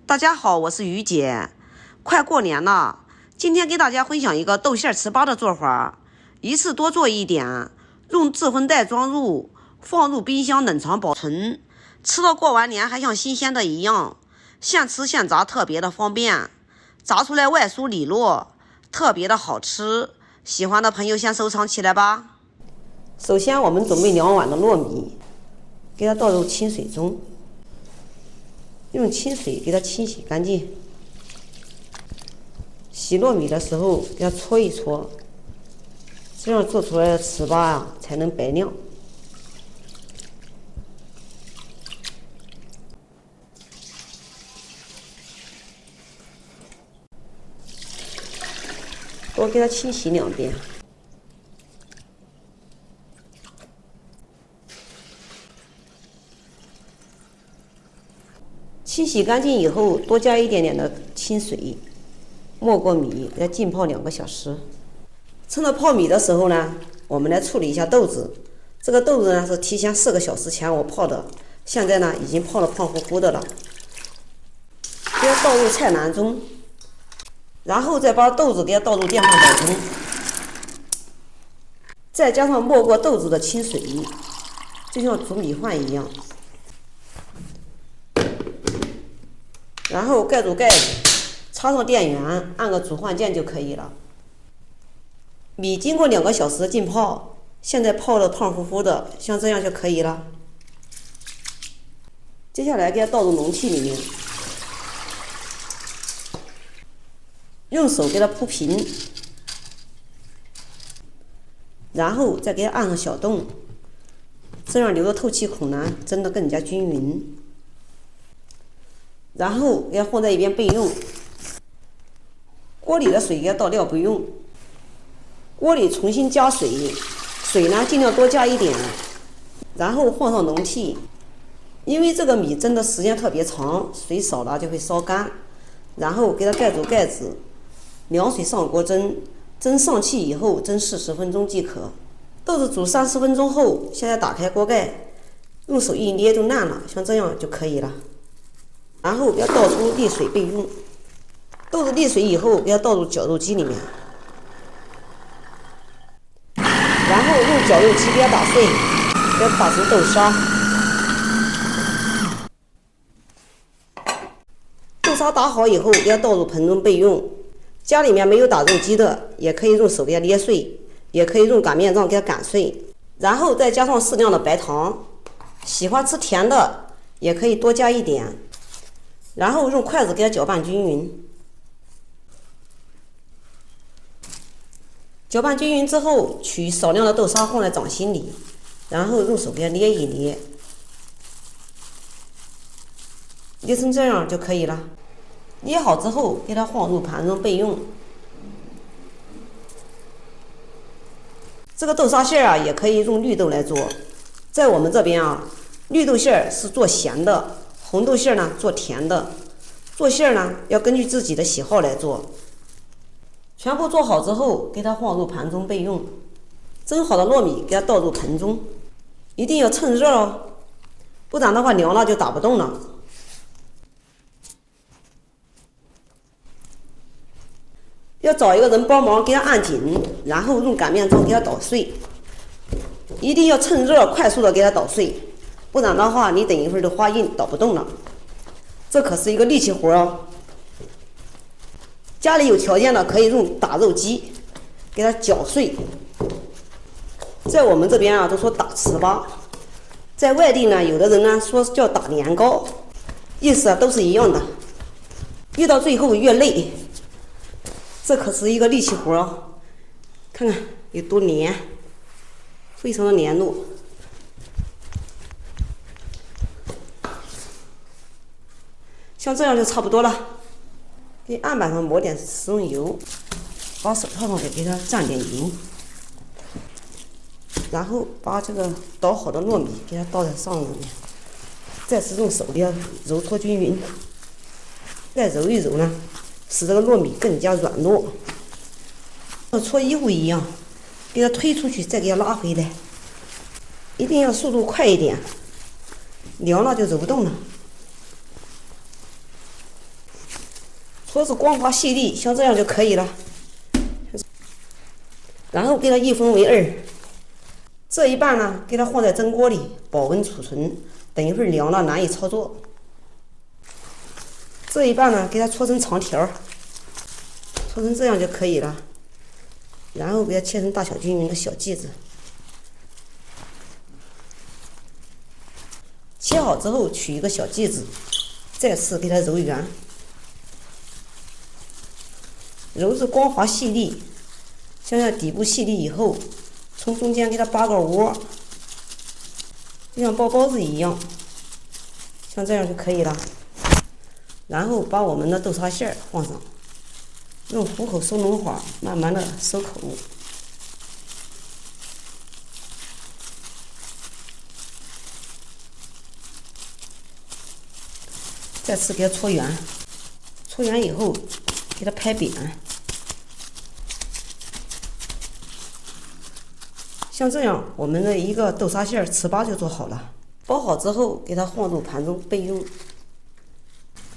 大家好，我是于姐。快过年了，今天给大家分享一个豆馅糍粑的做法，一次多做一点，用制混袋装入，放入冰箱冷藏保存，吃到过完年还像新鲜的一样，现吃现炸特别的方便，炸出来外酥里落，特别的好吃。喜欢的朋友先收藏起来吧。首先我们准备2碗的糯米，给它倒入清水中，用清水给它清洗干净。洗糯米的时候给它搓一搓，这样做出来的糍粑才能白亮。多给它清洗2遍。清洗干净以后，多加一点点的清水，没过米，再浸泡2个小时。趁着泡米的时候呢，我们来处理一下豆子。这个豆子呢是提前4个小时前我泡的，现在呢已经泡得胖乎乎的了。给它倒入菜篮中，然后再把豆子给它倒入电饭煲中，再加上没过豆子的清水，就像煮米饭一样。然后盖住盖子，插上电源，按个煮饭键就可以了。米经过2个小时的浸泡，现在泡得胖乎乎的，像这样就可以了。接下来给它倒入容器里面，用手给它铺平，然后再给它按上小洞，这样留的透气孔呢蒸得更加均匀。然后给它放在一边备用。锅里的水给它倒掉不用，锅里重新加水，水呢尽量多加一点，然后放上容器。因为这个米蒸的时间特别长，水少了就会烧干。然后给它盖住盖子，凉水上锅蒸，蒸上气以后蒸40分钟即可。豆子煮30分钟后，现在打开锅盖，用手一捏就烂了，像这样就可以了。然后要倒出沥水备用。豆子沥水以后，给它倒入绞肉机里面，然后用绞肉机给它打碎，给它打成豆沙。豆沙打好以后，给它倒入盆中备用。家里面没有打肉机的，也可以用手给它捏碎，也可以用擀面杖给它擀碎，然后再加上适量的白糖。喜欢吃甜的，也可以多加一点。然后用筷子给它搅拌均匀。搅拌均匀之后，取少量的豆沙放在掌心里，然后用手给它捏一捏，捏成这样就可以了。捏好之后，给它放入盘中备用。这个豆沙馅也可以用绿豆来做，在我们这边绿豆馅是做咸的。红豆馅呢做甜的，做馅呢要根据自己的喜好来做。全部做好之后，给它放入盘中备用。蒸好的糯米给它倒入盆中，一定要趁热哦，不然的话凉了就打不动了。要找一个人帮忙给它按紧，然后用擀面杖给它捣碎，一定要趁热快速的给它捣碎。不然的话，你等一会儿的花印捣不动了，这可是一个力气活哦。家里有条件的可以用打肉机给它搅碎。在我们这边都说打糍粑，在外地呢，有的人呢说叫打年糕，意思都是一样的。越到最后越累，这可是一个力气活哦。看看有多黏，非常的黏糯。像这样就差不多了。给案板上抹点食用油，把手套上给它蘸点油，然后把这个捣好的糯米给它倒在上面，再次用手给它揉搓均匀，再揉一揉呢，使这个糯米更加软糯，像搓衣服一样，给它推出去，再给它拉回来，一定要速度快一点，凉了就揉不动了。搓至光滑细腻，像这样就可以了。然后给它一分为二，这一半呢，给它放在蒸锅里保温储存，等一会儿凉了难以操作。这一半呢，给它搓成长条，搓成这样就可以了。然后给它切成大小均匀的小剂子。切好之后，取一个小剂子，再次给它揉圆，揉至光滑细腻。像这底部细腻以后，从中间给它扒个窝，就像包包子一样，像这样就可以了。然后把我们的豆沙馅放上，用虎口收拢法慢慢的收口。再次给它搓圆，搓圆以后给它拍扁。像这样，我们的一个豆沙馅糍粑就做好了。包好之后，给它放入盘中备用。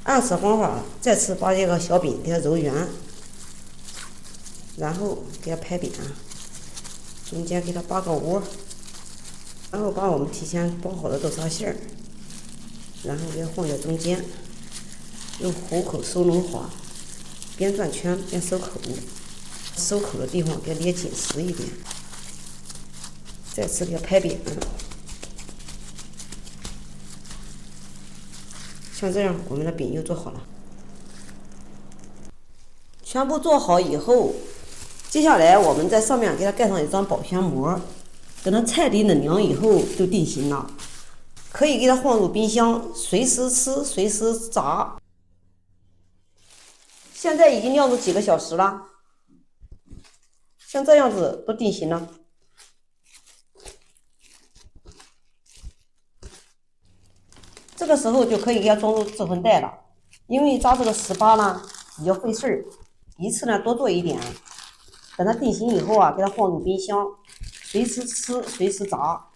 按此方法，再次把这个小饼给它揉圆，然后给它拍扁，中间给它扒个窝，然后把我们提前包好的豆沙馅然后给它放在中间，用虎口收拢法，边转圈边收口，收口的地方给它捏紧实一点。再次给它拍扁，像这样，我们的饼又做好了。全部做好以后，接下来我们在上面给它盖上一张保鲜膜，等它菜底冷凉以后就定型了。可以给它放入冰箱，随时吃，随时炸。现在已经晾了几个小时了，像这样子都定型了。这个时候就可以给它装入制粉袋了，因为炸这个糍粑呢比较费事儿，一次呢多做一点。等它定型以后啊，给它放入冰箱，随时吃，随时炸，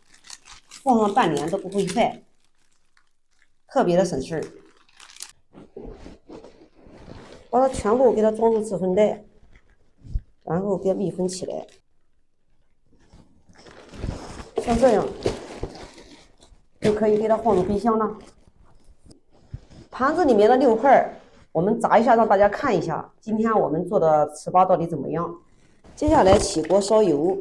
放上半年都不会坏，特别的省事儿。把它全部给它装入制粉袋，然后给它密封起来，像这样就可以给它放入冰箱了。盘子里面的6块，我们炸一下，让大家看一下今天我们做的糍粑到底怎么样。接下来起锅烧油，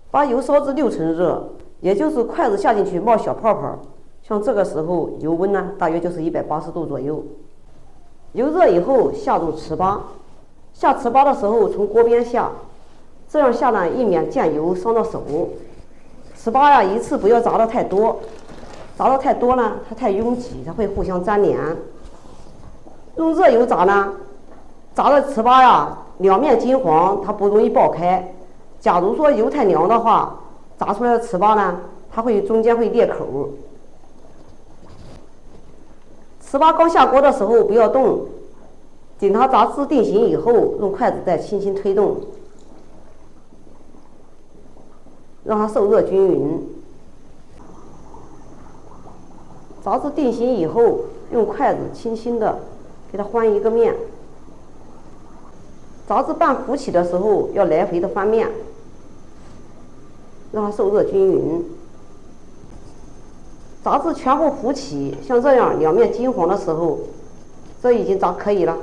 把油烧至6成热，也就是筷子下进去冒小泡泡，像这个时候油温呢大约就是180度左右。油热以后下入糍粑，下糍粑的时候从锅边下，这样下呢以免溅油伤到手。糍粑呀，一次不要炸得太多，炸得太多呢它太拥挤，它会互相粘连。用热油炸呢，炸的糍粑呀两面金黄，它不容易爆开。假如说油太凉的话，炸出来的糍粑呢，它会中间会裂口。糍粑刚下锅的时候不要动，等它炸至定型以后，用筷子再轻轻推动，让它受热均匀。炸至定型以后，用筷子轻轻的给它翻一个面。炸至半浮起的时候，要来回的翻面，让它受热均匀。炸至全部浮起，像这样两面金黄的时候，这已经炸可以了。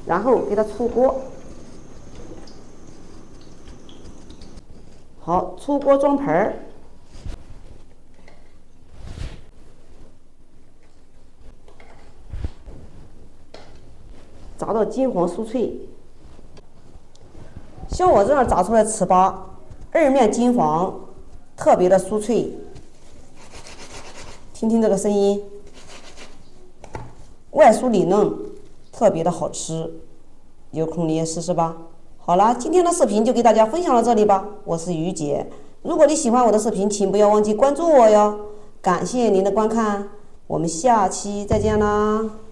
然后给它出锅。好，出锅装盘儿。炸到金黄酥脆。像我这样炸出来糍粑，二面金黄，特别的酥脆。听听这个声音，外酥里嫩，特别的好吃。有空你也试试吧。好了，今天的视频就给大家分享到这里吧。我是于姐，如果你喜欢我的视频，请不要忘记关注我哟。感谢您的观看，我们下期再见啦。